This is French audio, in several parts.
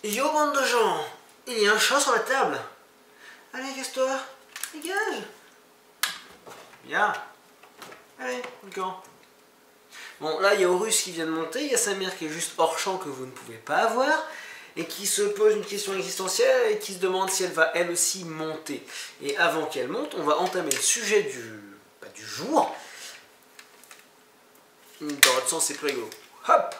Yo bande de gens, il y a un chat sur la table. Allez, casse-toi, dégage. Bien. Allez, le camp. Bon, là, il y a Horus qui vient de monter, il y a sa mère qui est juste hors champ que vous ne pouvez pas avoir, et qui se pose une question existentielle et qui se demande si elle va elle aussi monter. Et avant qu'elle monte, on va entamer le sujet du jour. Dans votre sens, c'est plus rigolo. Hop!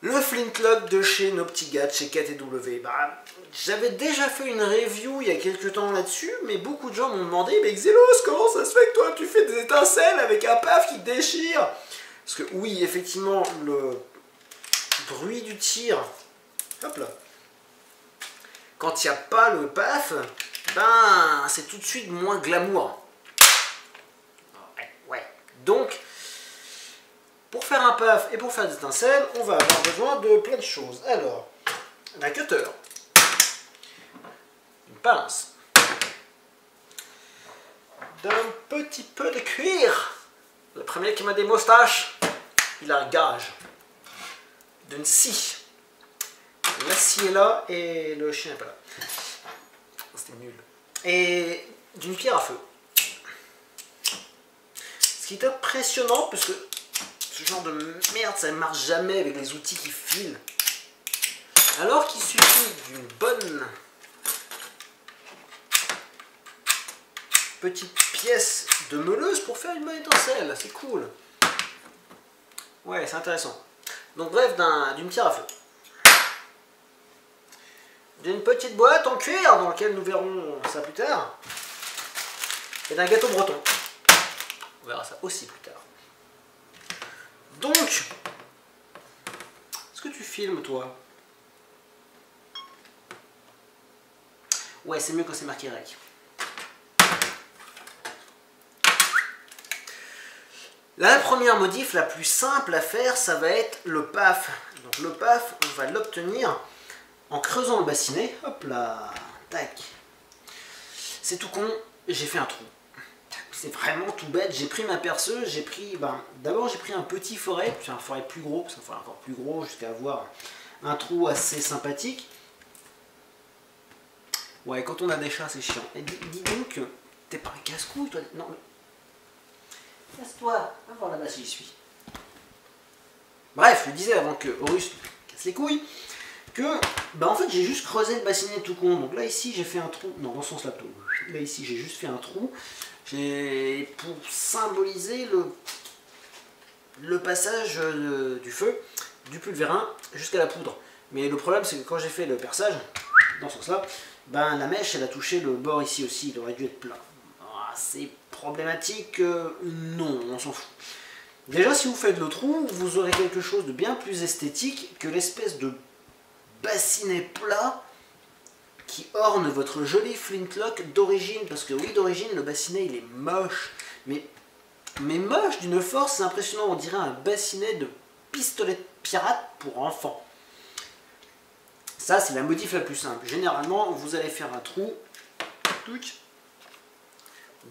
Le flintlock de chez nos petits gars, de chez KTW. Bah, j'avais déjà fait une review il y a quelques temps là-dessus, mais beaucoup de gens m'ont demandé, mais Xelos, comment ça se fait que toi tu fais des étincelles avec un paf qui déchire? Parce que oui, effectivement, le bruit du tir, hop là, quand il n'y a pas le paf, ben c'est tout de suite moins glamour. Ouais. Donc, pour faire un paf et pour faire des étincelles, on va avoir besoin de plein de choses. Alors, d'un cutter, une pince, d'un petit peu de cuir. Le premier qui m'a des moustaches, il a un gage. D'une scie. La scie est là et le chien n'est pas là. C'était nul. Et d'une pierre à feu. Ce qui est impressionnant, parce que ce genre de merde, ça ne marche jamais avec les outils qui filent. Alors qu'il suffit d'une bonne petite pièce de meuleuse pour faire une bonne étincelle. C'est cool. Ouais, c'est intéressant. Donc bref, d'une pierre à feu. D'une petite boîte en cuir, dans laquelle nous verrons ça plus tard. Et d'un gâteau breton. On verra ça aussi plus tard. Donc, est-ce que tu filmes, toi? Ouais, c'est mieux quand c'est marqué rec. La première modif, la plus simple à faire, ça va être le paf. Donc le paf, on va l'obtenir en creusant le bassinet. Hop là, tac. C'est tout con, j'ai fait un trou. C'est vraiment tout bête, j'ai pris ma perceuse, j'ai pris, d'abord j'ai pris un petit forêt, puis un forêt plus gros, puis un forêt encore plus gros, jusqu'à avoir un trou assez sympathique. Ouais, quand on a des chats, c'est chiant. Et dis donc, t'es pas un casse-couille, toi? Non, mais... Casse-toi, va voir là-bas si j'y suis. Bref, je disais avant que Horus casse les couilles, que, en fait, j'ai juste creusé le bassinet tout con. Donc là, ici, j'ai fait un trou, non, dans ce sens-là, plutôt. Là, ici, j'ai juste fait un trou. Pour symboliser le passage du feu, du pulvérin jusqu'à la poudre. Mais le problème, c'est que quand j'ai fait le perçage, dans ce sens-là, la mèche, elle a touché le bord ici aussi, il aurait dû être plat. C'est problématique, non, on s'en fout. Déjà, si vous faites le trou, vous aurez quelque chose de bien plus esthétique que l'espèce de bassinet plat qui orne votre joli flintlock d'origine, parce que oui, d'origine, le bassinet, il est moche, mais moche d'une force, c'est impressionnant, on dirait un bassinet de pistolet de pirate pour enfants. Ça, c'est la modif la plus simple. Généralement, vous allez faire un trou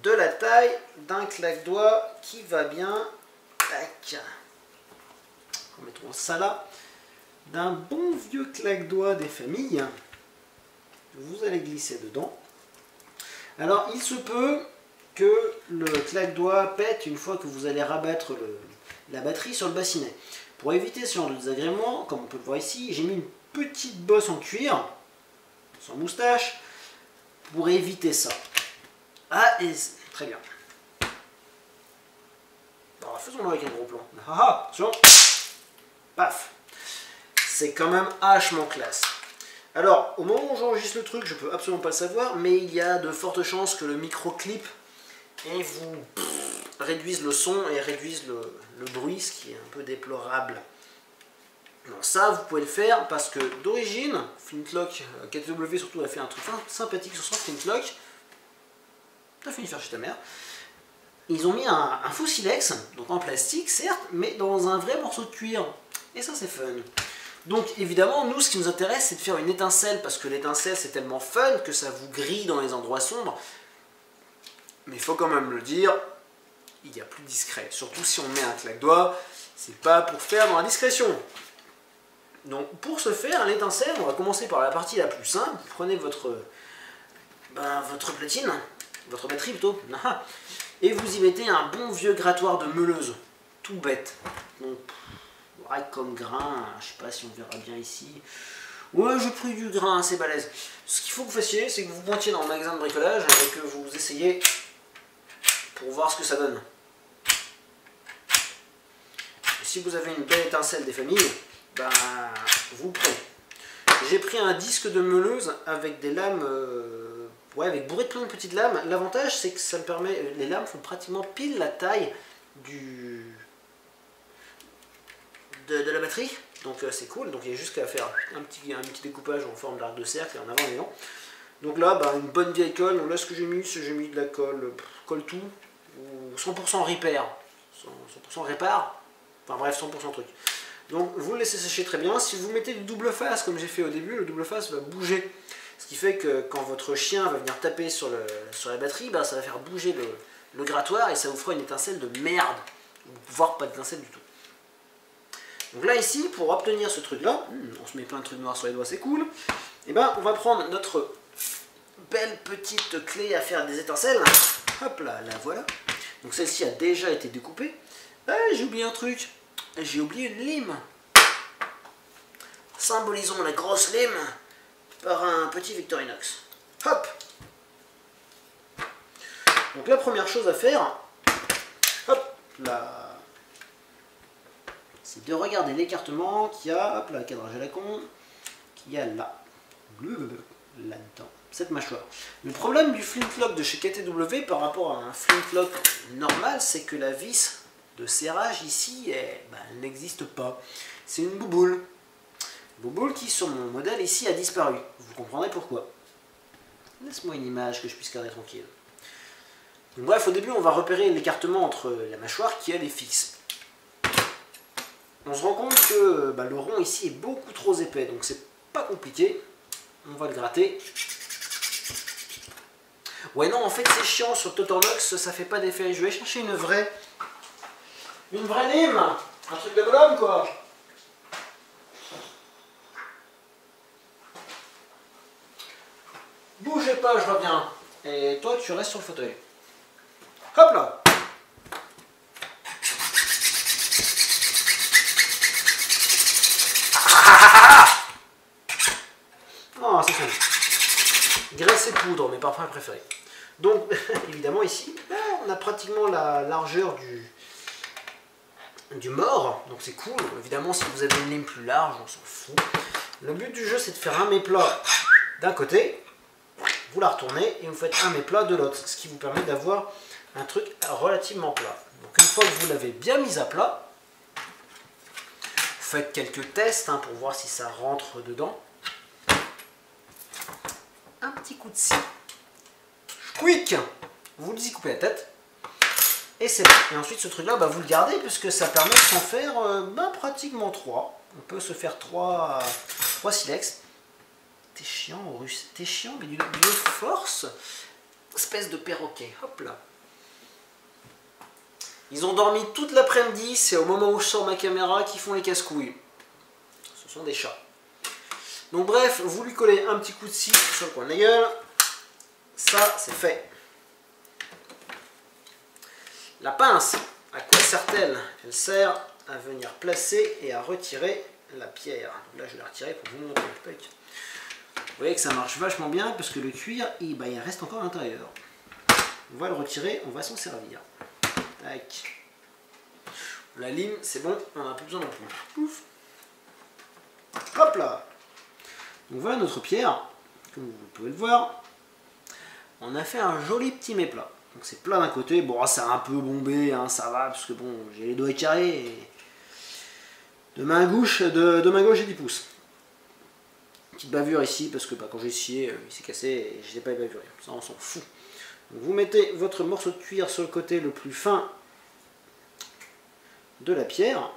de la taille d'un claque-doigt qui va bien, tac, remettons ça là, d'un bon vieux claque-doigt des familles. Vous allez glisser dedans. Alors, il se peut que le claque-doigt pète une fois que vous allez rabattre la batterie sur le bassinet. Pour éviter ce genre de désagrément, comme on peut le voir ici, j'ai mis une petite bosse en cuir, sans moustache, pour éviter ça. Ah, et très bien. Alors, faisons-le avec un gros plan. Ah, attention. Paf. C'est quand même hachement classe. Alors, au moment où j'enregistre le truc, je peux absolument pas le savoir, mais il y a de fortes chances que le micro clip et vous réduise le son et réduise le bruit, ce qui est un peu déplorable. Non, ça, vous pouvez le faire parce que d'origine, Flintlock, KTW surtout a fait un truc sympathique sur son Flintlock. T'as fini de faire chez ta mère. Ils ont mis un faux silex, donc en plastique certes, mais dans un vrai morceau de cuir. Et ça, c'est fun. Donc évidemment, nous, ce qui nous intéresse, c'est de faire une étincelle, parce que l'étincelle, c'est tellement fun que ça vous grille dans les endroits sombres. Mais il faut quand même le dire, il y a plus discret. Surtout si on met un claque-doigt, c'est pas pour faire dans la discrétion. Donc pour ce faire, l'étincelle, on va commencer par la partie la plus simple. Prenez votre platine, votre batterie plutôt, et vous y mettez un bon vieux grattoir de meuleuse, tout bête. Donc, ouais, comme grain, je sais pas si on verra bien ici. Ouais, j'ai pris du grain, c'est balèze. Ce qu'il faut que vous fassiez, c'est que vous pointiez dans le magasin de bricolage et que vous essayez pour voir ce que ça donne. Et si vous avez une belle étincelle des familles, ben, vous le prenez. J'ai pris un disque de meuleuse avec des lames, ouais, avec bourré de plein de petites lames. L'avantage, c'est que ça me permet, les lames font pratiquement pile la taille de la batterie. Donc c'est cool, donc il y a juste qu'à faire un petit découpage en forme d'arc de cercle en avant et en avant. Donc là, bah, une bonne vieille colle. Donc là, ce que j'ai mis, c'est j'ai mis de la colle, colle tout, ou 100% repair, 100% répare, enfin bref, 100% truc. Donc vous le laissez sécher très bien. Si vous mettez du double face, comme j'ai fait au début, le double face va bouger. Ce qui fait que quand votre chien va venir taper sur la batterie, bah, ça va faire bouger le grattoir et ça vous fera une étincelle de merde, voire pas d'étincelle du tout. Donc là ici, pour obtenir ce truc là, on se met plein de trucs noirs sur les doigts, c'est cool, et ben on va prendre notre belle petite clé à faire des étincelles, hop là, la voilà. Donc celle-ci a déjà été découpée. Ah, j'ai oublié un truc, j'ai oublié une lime. Symbolisons la grosse lime par un petit Victorinox. Hop. Donc la première chose à faire, hop là, c'est de regarder l'écartement qu'il y a, hop là, cadrage à la con, qu'il y a là-dedans, cette mâchoire. Le problème du flintlock de chez KTW par rapport à un flintlock normal, c'est que la vis de serrage ici, elle n'existe pas. C'est une bouboule. Bouboule qui, sur mon modèle ici, a disparu. Vous comprendrez pourquoi. Laisse-moi une image que je puisse garder tranquille. Donc, bref, au début, on va repérer l'écartement entre la mâchoire qui, elle, est fixe. On se rend compte que le rond ici est beaucoup trop épais, donc c'est pas compliqué. On va le gratter. Ouais, non, en fait, c'est chiant sur le Totoronox, ça fait pas d'effet. Je vais chercher une vraie lime, un truc de bonhomme, quoi. Bougez pas, je reviens. Et toi, tu restes sur le fauteuil. Hop là. Oh, c'est ça. Graisse et poudre, mes parfums préférés. Donc, évidemment, ici, on a pratiquement la largeur du mort. Donc, c'est cool. Évidemment, si vous avez une lime plus large, on s'en fout. Le but du jeu, c'est de faire un méplat d'un côté. Vous la retournez et vous faites un méplat de l'autre. Ce qui vous permet d'avoir un truc relativement plat. Donc, une fois que vous l'avez bien mis à plat, vous faites quelques tests pour voir si ça rentre dedans. Un petit coup de scie. Quick, vous y coupez la tête. Et c'est bon. Et ensuite, ce truc-là, vous le gardez puisque ça permet de s'en faire pratiquement 3. On peut se faire 3 silex. T'es chiant, russe. T'es chiant, mais d'une force. Espèce de perroquet. Hop là. Ils ont dormi toute l'après-midi. C'est au moment où je sors ma caméra qu'ils font les casse-couilles. Ce sont des chats. Donc bref, vous lui collez un petit coup de scie sur le coin de la gueule. Ça, c'est fait. La pince, à quoi sert-elle? Elle sert à venir placer et à retirer la pierre. Donc là, je vais la retirer pour vous montrer. Vous voyez que ça marche vachement bien parce que le cuir, il reste encore à l'intérieur. On va le retirer, on va s'en servir. Tac. La lime, c'est bon, on n'a plus besoin non plus. Pouf. Hop là. Donc voilà notre pierre, comme vous pouvez le voir. On a fait un joli petit méplat. Donc c'est plat d'un côté, bon c'est un peu bombé, ça va, parce que bon, j'ai les doigts carrés. Et de main gauche, de main gauche j'ai 10 pouces. Petite bavure ici, parce que quand j'ai scié, il s'est cassé et je n'ai pas bavuré. Ça on s'en fout. Donc, vous mettez votre morceau de cuir sur le côté le plus fin de la pierre.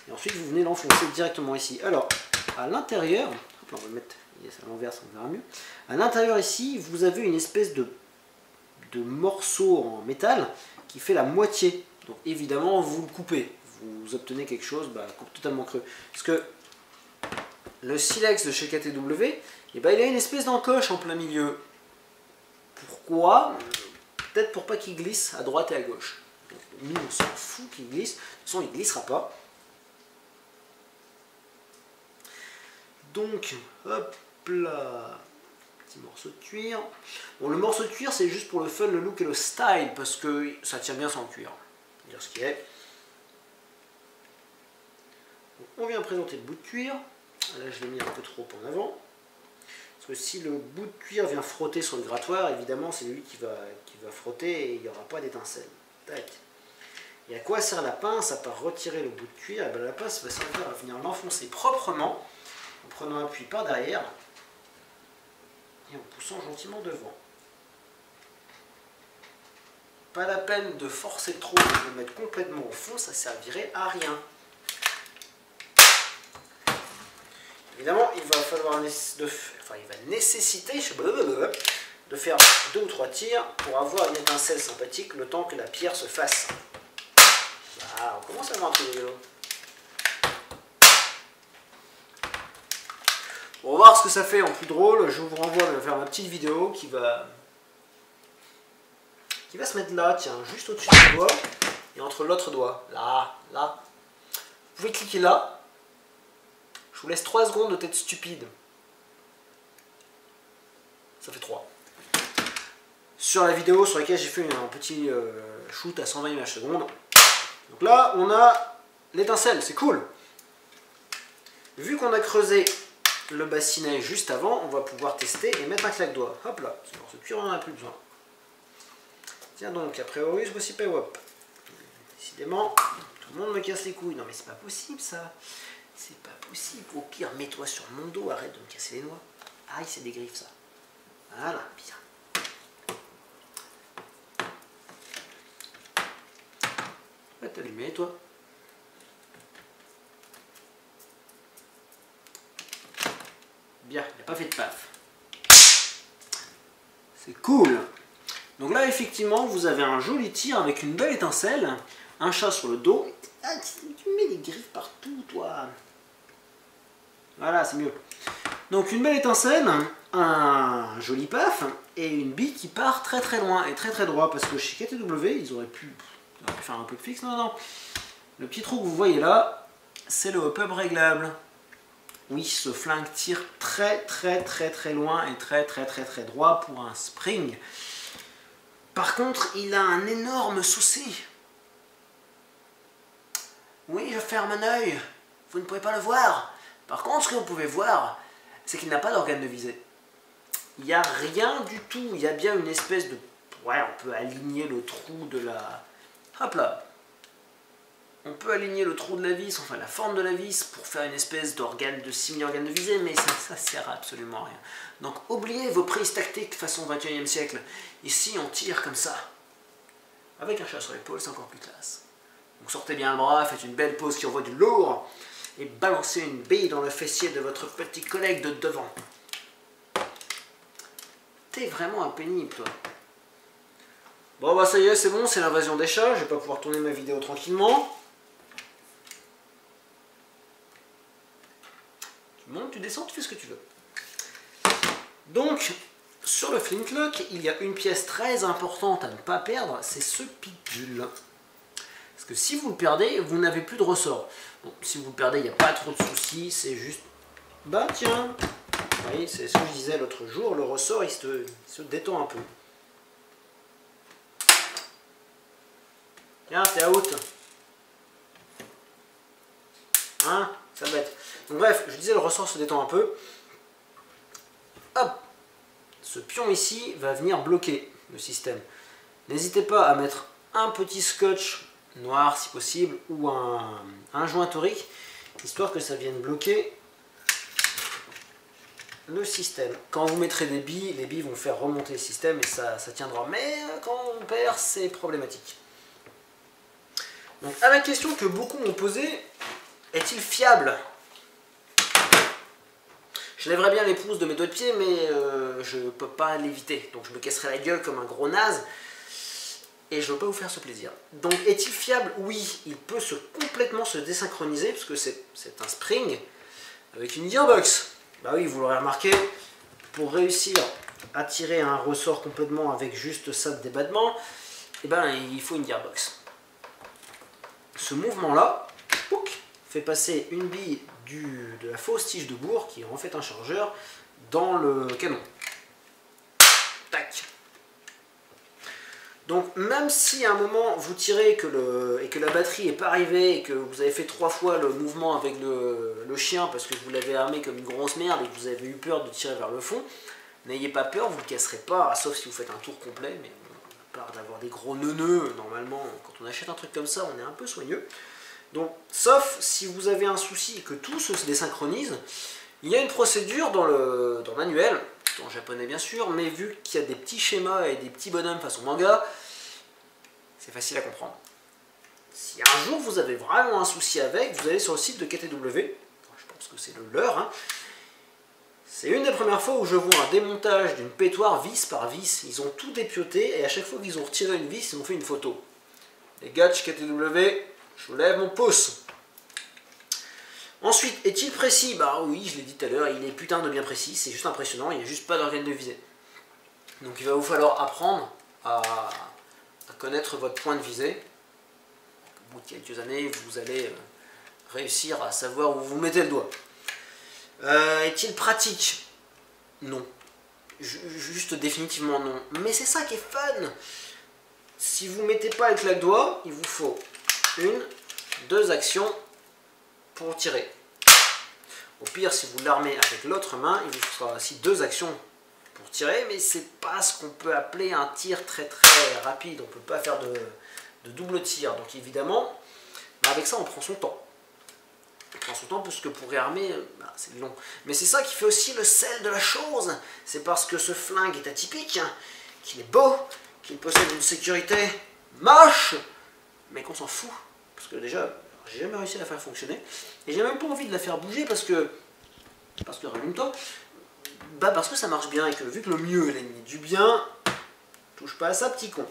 Et ensuite vous venez l'enfoncer directement ici. Alors, à l'intérieur, on va le mettre à l'envers, ça on verra mieux. À l'intérieur ici, vous avez une espèce de morceau en métal qui fait la moitié. Donc évidemment, vous le coupez. Vous obtenez quelque chose totalement creux. Parce que le silex de chez KTW, eh ben, il a une espèce d'encoche en plein milieu. Pourquoi? Peut-être pour pas qu'il glisse à droite et à gauche. Donc, nous, on s'en fout qu'il glisse. De toute façon, il ne glissera pas. Donc, hop là, petit morceau de cuir. Bon, le morceau de cuir, c'est juste pour le fun, le look et le style, parce que ça tient bien sans cuir. On va dire ce qu'il est. Donc, on vient présenter le bout de cuir. Là, je l'ai mis un peu trop en avant. Parce que si le bout de cuir vient frotter sur le grattoir, évidemment, c'est lui qui va frotter et il n'y aura pas d'étincelle. Tac. Et à quoi sert la pince? À part retirer le bout de cuir, et bien la pince va servir à venir l'enfoncer proprement en prenant appui par derrière et en poussant gentiment devant. Pas la peine de forcer trop, de le mettre complètement au fond, ça servirait à rien. Évidemment, il va falloir il va nécessiter de faire 2 ou 3 tirs pour avoir une étincelle sympathique le temps que la pierre se fasse. Ah, on commence à avoir un truc rigolo. Pour voir ce que ça fait en plus drôle, je vous renvoie vers ma petite vidéo qui va se mettre là, tiens, juste au-dessus du doigt et entre l'autre doigt. Là, là. Vous pouvez cliquer là. Je vous laisse 3 secondes de tête stupide. Ça fait 3. Sur la vidéo sur laquelle j'ai fait un petit shoot à 120 images secondes. Donc là, on a l'étincelle, c'est cool. Vu qu'on a creusé le bassinet juste avant, on va pouvoir tester et mettre un claque-doigt. Hop là, ce cuir, on n'en a plus besoin. Tiens donc, après Horus, voici Pewop. Décidément, tout le monde me casse les couilles. Non mais c'est pas possible ça. C'est pas possible. Au pire, mets-toi sur mon dos, arrête de me casser les noix. Aïe, c'est des griffes ça. Voilà, bien. Va t'allumer toi. Bien, il n'a pas fait de paf. C'est cool. Donc là, effectivement, vous avez un joli tir avec une belle étincelle, un chat sur le dos. Ah, tu mets des griffes partout, toi. Voilà, c'est mieux. Donc une belle étincelle, un joli paf et une bille qui part très très loin et très très droit. Parce que chez KTW, ils auraient pu faire un peu de fixe. Non, non. Le petit trou que vous voyez là, c'est le hop-up réglable. Oui, ce flingue tire très très très très loin et très très très très droit pour un spring. Par contre, il a un énorme souci. Oui, je ferme un œil. Vous ne pouvez pas le voir. Par contre, ce que vous pouvez voir, c'est qu'il n'a pas d'organe de visée. Il n'y a rien du tout. Il y a bien une espèce de... Ouais, on peut aligner le trou de la... Hop là. On peut aligner le trou de la vis, enfin la forme de la vis, pour faire une espèce d'organe, de simili-organe de visée, mais ça sert à absolument rien. Donc oubliez vos prises tactiques façon 21e siècle. Ici, on tire comme ça. Avec un chat sur l'épaule, c'est encore plus classe. Donc sortez bien le bras, faites une belle pose qui envoie du lourd, et balancez une bille dans le fessier de votre petit collègue de devant. T'es vraiment un pénible, toi. Bon bah ça y est, c'est bon, c'est l'invasion des chats, je vais pas pouvoir tourner ma vidéo tranquillement. Tu montes, tu descends, tu fais ce que tu veux. Donc, sur le flintlock, il y a une pièce très importante à ne pas perdre, c'est ce pitbull. Parce que si vous le perdez, vous n'avez plus de ressort. Bon, si vous le perdez, il n'y a pas trop de soucis, c'est juste... Bah tiens, vous voyez, c'est ce que je disais l'autre jour, le ressort il se détend un peu. Tiens, t'es out. Hein? Ça bête. Donc bref, je disais le ressort se détend un peu. Hop! Ce pion ici va venir bloquer le système. N'hésitez pas à mettre un petit scotch noir si possible ou un joint torique, histoire que ça vienne bloquer le système. Quand vous mettrez des billes, les billes vont faire remonter le système et ça tiendra. Mais quand on perd, c'est problématique. Donc à la question que beaucoup m'ont posée, est-il fiable? Je lèverais bien les pouces de mes doigts de pied, mais je ne peux pas l'éviter. Donc je me casserai la gueule comme un gros naze. Et je ne veux pas vous faire ce plaisir. Donc est-il fiable? Oui, il peut complètement se désynchroniser, parce que c'est un spring. avec une gearbox. Bah oui, vous l'aurez remarqué, pour réussir à tirer un ressort complètement avec juste ça de débattement, eh ben, il faut une gearbox. Ce mouvement-là fait passer une bille de la fausse tige de bourre, qui est en fait un chargeur, dans le canon. Tac. Donc même si à un moment vous tirez et que la batterie n'est pas arrivée et que vous avez fait 3 fois le mouvement avec le chien parce que vous l'avez armé comme une grosse merde et que vous avez eu peur de tirer vers le fond, n'ayez pas peur, vous ne le casserez pas, sauf si vous faites un tour complet, mais à part d'avoir des gros neuneux, normalement quand on achète un truc comme ça on est un peu soigneux. Donc sauf si vous avez un souci et que tout se désynchronise, il y a une procédure dans le manuel, en japonais bien sûr, mais vu qu'il y a des petits schémas et des petits bonhommes façon manga, c'est facile à comprendre. Si un jour vous avez vraiment un souci avec, vous allez sur le site de KTW, je pense que c'est le leur, hein. C'est une des premières fois où je vois un démontage d'une pétoire vis par vis. Ils ont tout dépioté et à chaque fois qu'ils ont retiré une vis, ils ont fait une photo. Les gars de chez KTW, je vous lève mon pouce. Ensuite, est-il précis? Bah oui, je l'ai dit tout à l'heure, il est putain de bien précis, c'est juste impressionnant, il n'y a juste pas d'organe de visée. Donc il va vous falloir apprendre à connaître votre point de visée. Au bout de quelques années, vous allez réussir à savoir où vous mettez le doigt. Est-il pratique? Non. Juste définitivement non. Mais c'est ça qui est fun. Si vous ne mettez pas avec le doigt, il vous faut 2 actions pour tirer. Au pire, si vous l'armez avec l'autre main, il vous faudra aussi 2 actions pour tirer, mais c'est pas ce qu'on peut appeler un tir très rapide. On ne peut pas faire de double tir. Donc évidemment, avec ça, on prend son temps. On prend son temps parce que pour réarmer, c'est long. Mais c'est ça qui fait aussi le sel de la chose. C'est parce que ce flingue est atypique, hein, qu'il est beau, qu'il possède une sécurité moche, mais qu'on s'en fout. Parce que déjà, j'ai jamais réussi à la faire fonctionner. Et j'ai même pas envie de la faire bouger parce que rallume-toi, parce que ça marche bien et que vu que le mieux est l'ennemi du bien, touche pas à ça, petit con.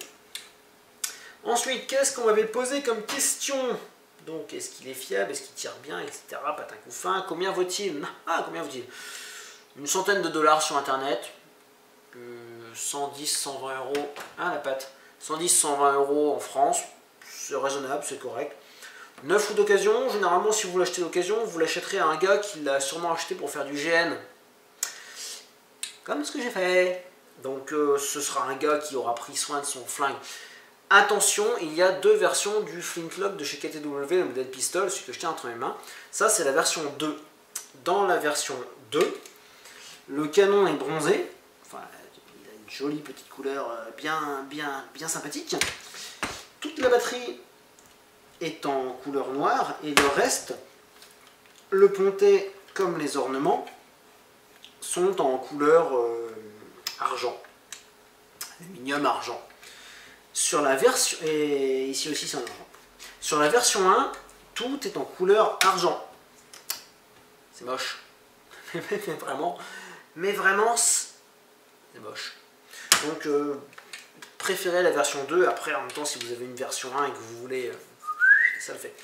Ensuite, qu'est-ce qu'on m'avait posé comme question? Donc, est-ce qu'il est fiable, est-ce qu'il tire bien, etc. Patin coup fin. Combien vaut-il? Combien vaut-il? Une centaine de dollars sur internet. 110, 120 euros. La patte. 110, 120 euros en France. C'est raisonnable, c'est correct. 9 ou d'occasion. Généralement, si vous l'achetez d'occasion, vous l'achèterez à un gars qui l'a sûrement acheté pour faire du GN. Comme ce que j'ai fait. Donc, ce sera un gars qui aura pris soin de son flingue. Attention, il y a 2 versions du flintlock de chez KTW, le modèle pistol, celui que je tiens entre mes mains. Ça, c'est la version 2. Dans la version 2, le canon est bronzé. Enfin, il a une jolie petite couleur bien sympathique. Toute la batterie est en couleur noire et le reste, le pontet comme les ornements, sont en couleur argent. Aluminium argent. Sur la version, et ici aussi c'est en argent. Sur la version 1, tout est en couleur argent. C'est moche. mais vraiment, c'est moche. Donc, préférez la version 2. Après, en même temps, si vous avez une version 1 et que vous voulez, ça le fait.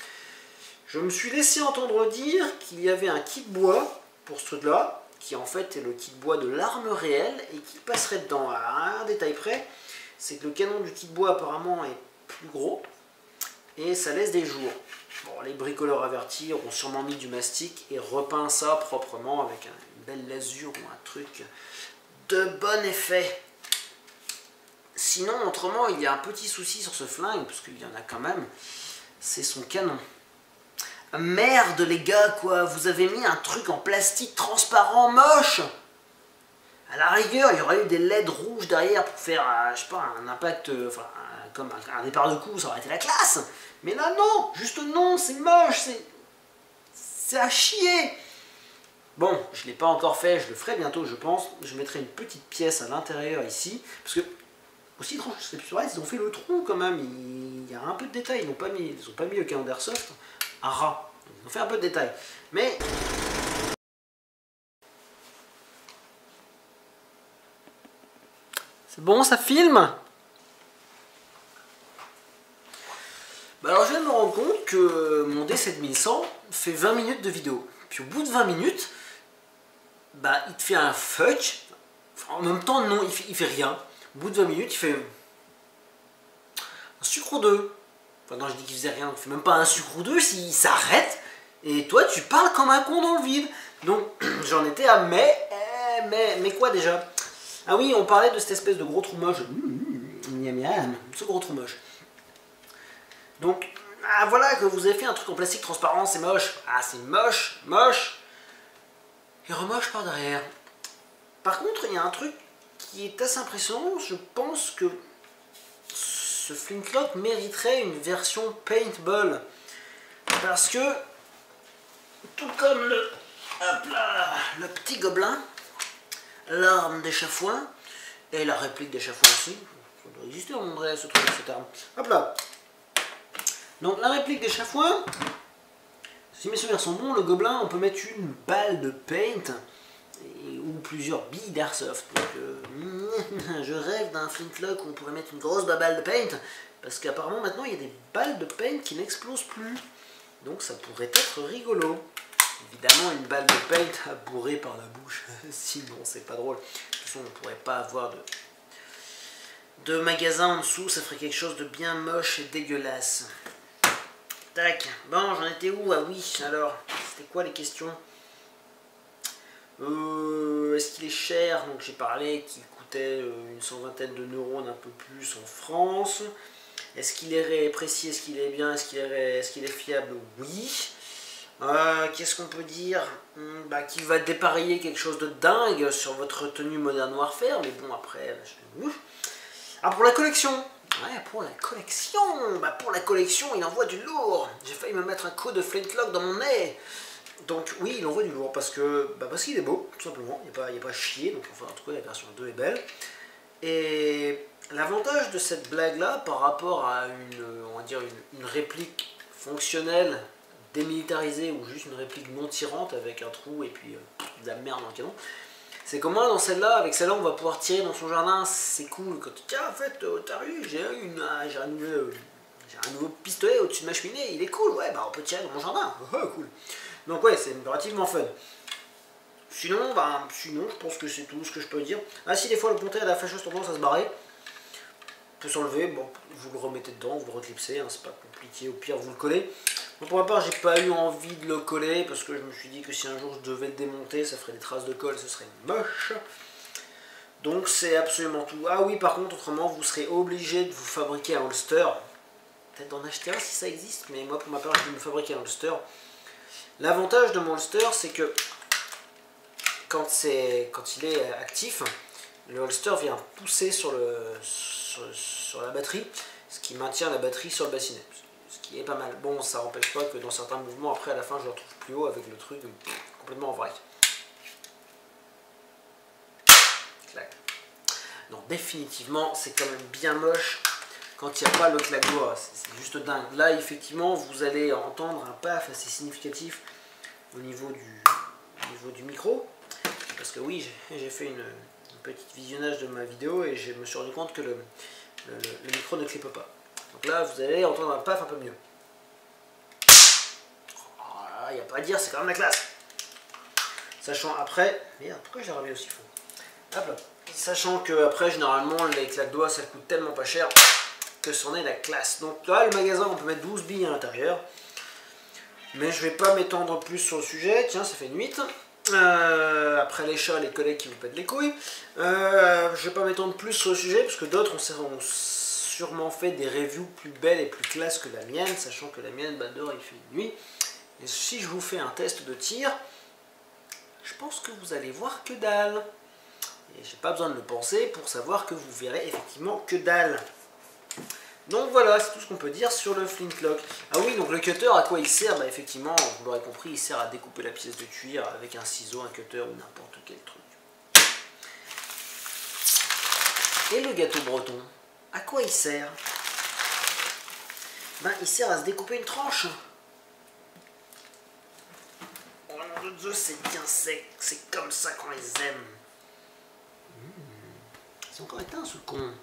Je me suis laissé entendre dire qu'il y avait un kit bois pour ce truc-là, qui en fait est le kit bois de l'arme réelle et qui passerait dedans. À un détail près, c'est que le canon du kit bois apparemment est plus gros et ça laisse des jours. Bon, les bricoleurs avertis auront sûrement mis du mastic et repeint ça proprement avec une belle lasure ou un truc de bon effet. Sinon, autrement, il y a un petit souci sur ce flingue, parce qu'il y en a quand même, c'est son canon. Merde les gars, quoi, vous avez mis un truc en plastique transparent moche. À la rigueur, il y aurait eu des LED rouges derrière pour faire, je sais pas, un impact, comme un départ de coup, ça aurait été la classe. Mais là, non, juste non, c'est moche, c'est à chier. Bon, je ne l'ai pas encore fait, je le ferai bientôt, je pense. Je mettrai une petite pièce à l'intérieur ici, parce que, aussi étrange, je serais plus vrai, ils ont fait le trou quand même, il y a un peu de détails, ils n'ont pas mis le canon d'airsoft à ras. Ils ont fait un peu de détails. Mais c'est bon, ça filme? Bah alors je viens de me rendre compte que mon D7100 fait 20 minutes de vidéo. Puis au bout de 20 minutes, bah, il te fait un fudge. En même temps, non, il fait rien. Au bout de 20 minutes, il fait un sucre ou deux. Enfin, non, je dis qu'il faisait rien, il fait même pas un sucre ou deux, s'il s'arrête. Et toi, tu parles comme un con dans le vide. Donc, j'en étais à mais quoi déjà? Ah oui, on parlait de cette espèce de gros trou moche. Miam miam, ce gros trou moche. Donc, ah, voilà que vous avez fait un truc en plastique transparent, c'est moche. Ah, c'est moche, moche. Et remoche par derrière. Par contre, il y a un truc qui est assez impressionnant. Je pense que ce flintlock mériterait une version paintball. Parce que, tout comme hop là, le petit gobelin, l'arme d'échafouin, et la réplique d'échafouin aussi, ça doit exister en André, ce truc, cette arme. Hop là. Donc la réplique d'échafouin, si mes souvenirs sont bons, le gobelin, on peut mettre une balle de paint, ou plusieurs billes d'airsoft. Donc je rêve d'un flintlock où on pourrait mettre une grosse balle de paint, parce qu'apparemment maintenant il y a des balles de paint qui n'explosent plus. Donc ça pourrait être rigolo. Évidemment, une balle de paint à bourrer par la bouche, sinon c'est pas drôle. De toute façon, on ne pourrait pas avoir de magasin en dessous, ça ferait quelque chose de bien moche et dégueulasse. Tac, bon, j'en étais où? Ah oui, alors, c'était quoi les questions? Est-ce qu'il est cher? Donc j'ai parlé qu'il coûtait une centaine de neurones, un peu plus en France. Est-ce qu'il est précis? Est-ce qu'il est bien? Est-ce qu'il est fiable? Oui. Qu'est-ce qu'on peut dire? Qu'il va dépareiller quelque chose de dingue sur votre tenue Modern Warfare, mais bon, après, pour la collection. Ouais, pour la collection. Pour la collection, il envoie du lourd. J'ai failli me mettre un coup de flintlock dans mon nez. Donc oui, il envoie du lourd parce qu'il est beau, tout simplement. Il n'y a pas à chier, donc enfin, en tout cas, la version 2 est belle. Et l'avantage de cette blague-là, par rapport à une réplique fonctionnelle, démilitarisée, ou juste une réplique non tirante avec un trou et puis de la merde dans le canon, c'est qu'au moins dans celle-là, avec celle-là, on va pouvoir tirer dans son jardin, c'est cool. Quand tiens, en fait, t'as vu, j'ai un nouveau pistolet au-dessus de ma cheminée, il est cool, ouais, on peut tirer dans mon jardin, cool. Donc ouais, c'est relativement fun. Sinon, je pense que c'est tout ce que je peux dire. Ah si, des fois le pontet a la fâcheuse tendance à se barrer. Peut s'enlever, bon, vous le remettez dedans, vous le reclipsez, hein, c'est pas compliqué, au pire vous le collez. Donc pour ma part, j'ai pas eu envie de le coller parce que je me suis dit que si un jour je devais le démonter, ça ferait des traces de colle, ce serait moche. Donc c'est absolument tout. Ah oui, par contre, autrement, vous serez obligé de vous fabriquer un holster. Peut-être d'en acheter un si ça existe, mais moi pour ma part, je vais me fabriquer un holster. L'avantage de mon holster, c'est que quand il est actif, le holster vient pousser sur la batterie, ce qui maintient la batterie sur le bassinet, ce qui est pas mal. Bon, ça n'empêche pas que dans certains mouvements, après à la fin, je le retrouve plus haut avec le truc complètement en vrac. Clac. Donc définitivement, c'est quand même bien moche quand il n'y a pas le claque-doigt, c'est juste dingue. Là, effectivement, vous allez entendre un paf assez significatif au niveau du micro, parce que oui, j'ai fait une petite visionnage de ma vidéo et je me suis rendu compte que le micro ne clippe pas. Donc là, vous allez entendre un paf un peu mieux. Il n'y a pas à dire, c'est quand même la classe. Sachant après, merde, pourquoi j'ai ramené aussi faux? Hop là. Sachant que après, généralement, les claques-doigts, ça coûte tellement pas cher que c'en est la classe. Donc là, le magasin, on peut mettre 12 billes à l'intérieur. Mais je vais pas m'étendre plus sur le sujet. Tiens, ça fait une 8. Après les chats, les collègues qui vous pètent les couilles. Je vais pas m'étendre plus sur le sujet parce que d'autres ont sûrement fait des reviews plus belles et plus classes que la mienne, sachant que la mienne, dehors il fait une nuit. Et si je vous fais un test de tir, je pense que vous allez voir que dalle. Et j'ai pas besoin de le penser pour savoir que vous verrez effectivement que dalle. Donc voilà, c'est tout ce qu'on peut dire sur le flintlock. Ah oui, donc le cutter, à quoi il sert? Effectivement, vous l'aurez compris, il sert à découper la pièce de cuir avec un ciseau, un cutter ou n'importe quel truc. Et le gâteau breton, à quoi il sert? Il sert à se découper une tranche. Oh nom de Dieu, c'est bien sec, c'est comme ça qu'on les aime. Ils sont encore éteints sous le con.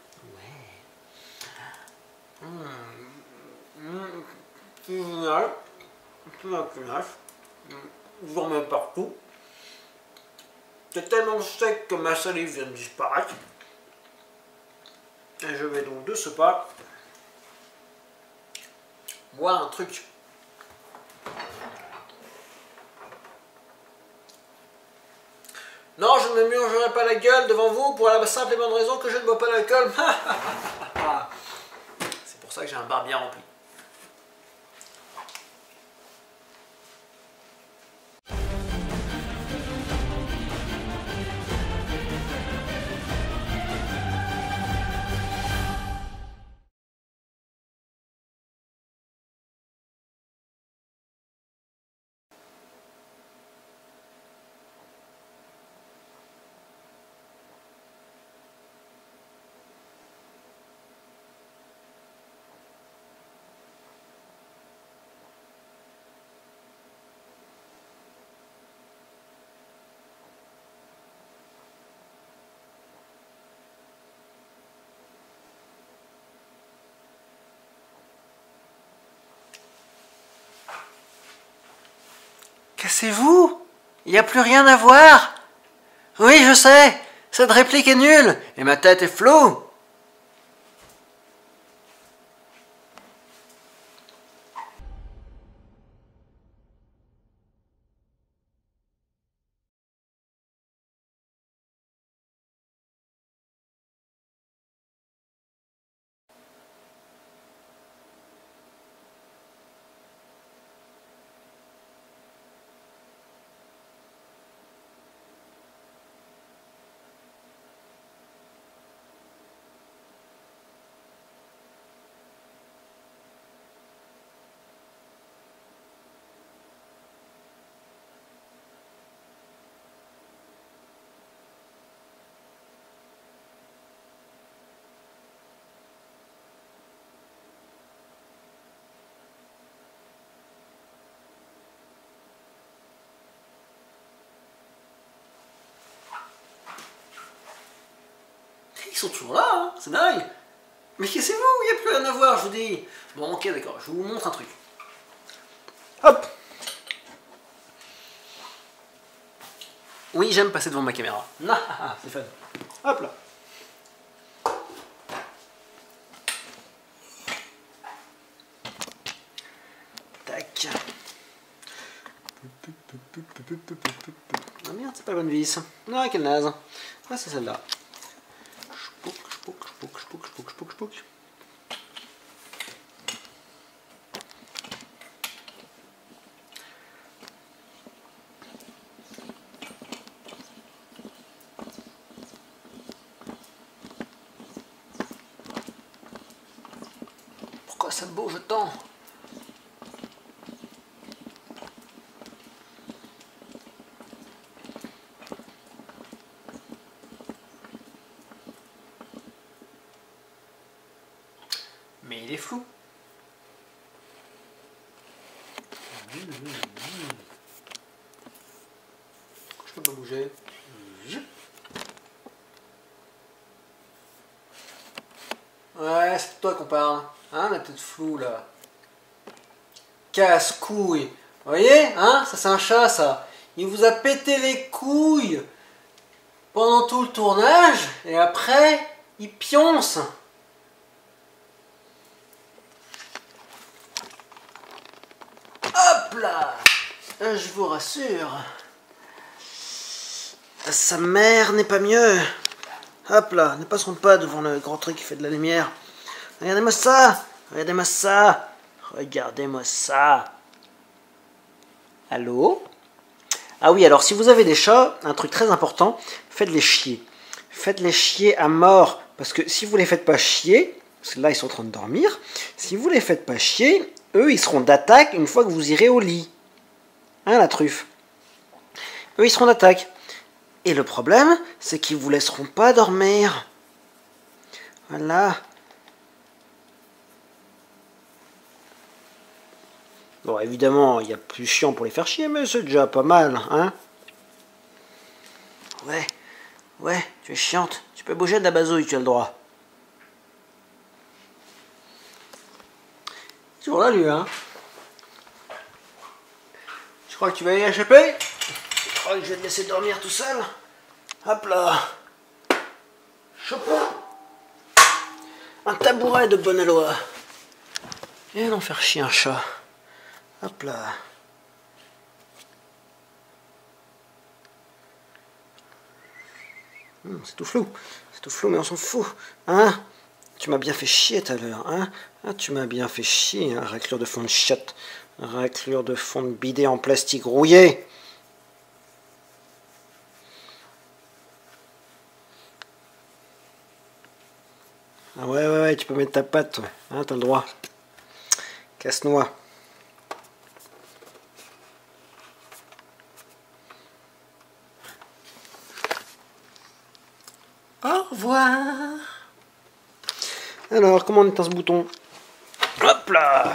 Petit final, un peu la culasse. j'en mets partout. C'est tellement sec que ma salive vient de disparaître. Et je vais donc de ce pas boire un truc. Non, je ne me murgerai pas la gueule devant vous pour la simple et bonne raison que je ne bois pas d'alcool. C'est pour ça que j'ai un bar bien rempli. Cassez-vous! Il n'y a plus rien à voir! Oui, je sais! Cette réplique est nulle! Et ma tête est floue! Ils sont toujours là, hein, c'est dingue. Mais cassez-vous, il n'y a plus rien à voir, je vous dis. Bon, ok, d'accord, je vous montre un truc. Hop. Oui, j'aime passer devant ma caméra. Ah, c'est fun. Hop là. Tac. Ah merde, c'est pas la bonne vis. Ah, quelle naze. Ah, c'est celle-là. Spouk. Pourquoi ça bouge tant? Mais il est flou. Je peux pas bouger. Ouais, c'est toi qu'on parle. Hein, la tête floue là. Casse-couille. Vous voyez, hein, ça c'est un chat ça. Il vous a pété les couilles pendant tout le tournage et après, il pionce. Hop là! Je vous rassure. Sa mère n'est pas mieux. Hop là, ne passons pas devant le grand truc qui fait de la lumière. Regardez-moi ça! Regardez-moi ça! Regardez-moi ça! Allô? Ah oui, alors si vous avez des chats, un truc très important, faites-les chier. Faites-les chier à mort. Parce que si vous les faites pas chier, parce que là ils sont en train de dormir, si vous les faites pas chier, eux ils seront d'attaque une fois que vous irez au lit. Hein, la truffe? Eux ils seront d'attaque. Et le problème, c'est qu'ils vous laisseront pas dormir. Voilà. Bon, évidemment, il y a plus chiant pour les faire chier, mais c'est déjà pas mal, hein? Ouais, tu es chiante. Tu peux bouger de la bazouille, tu as le droit. Toujours là, lui, hein? Je crois que tu vas y échapper? Tu crois que je vais te laisser dormir tout seul? Hop là. Chapeau. Un tabouret de bonne aloi. Et non faire chier un chat. Hop là. C'est tout flou. C'est tout flou, mais on s'en fout. Hein? Tu m'as bien fait chier tout à l'heure. Hein? Ah, tu m'as bien fait chier, hein? Raclure de fond de chatte. Raclure de fond de bidet en plastique rouillé. Ah ouais, tu peux mettre ta patte, toi. Hein, t'as le droit. Casse-noix. Au revoir. Alors, comment on éteint ce bouton? Hop là.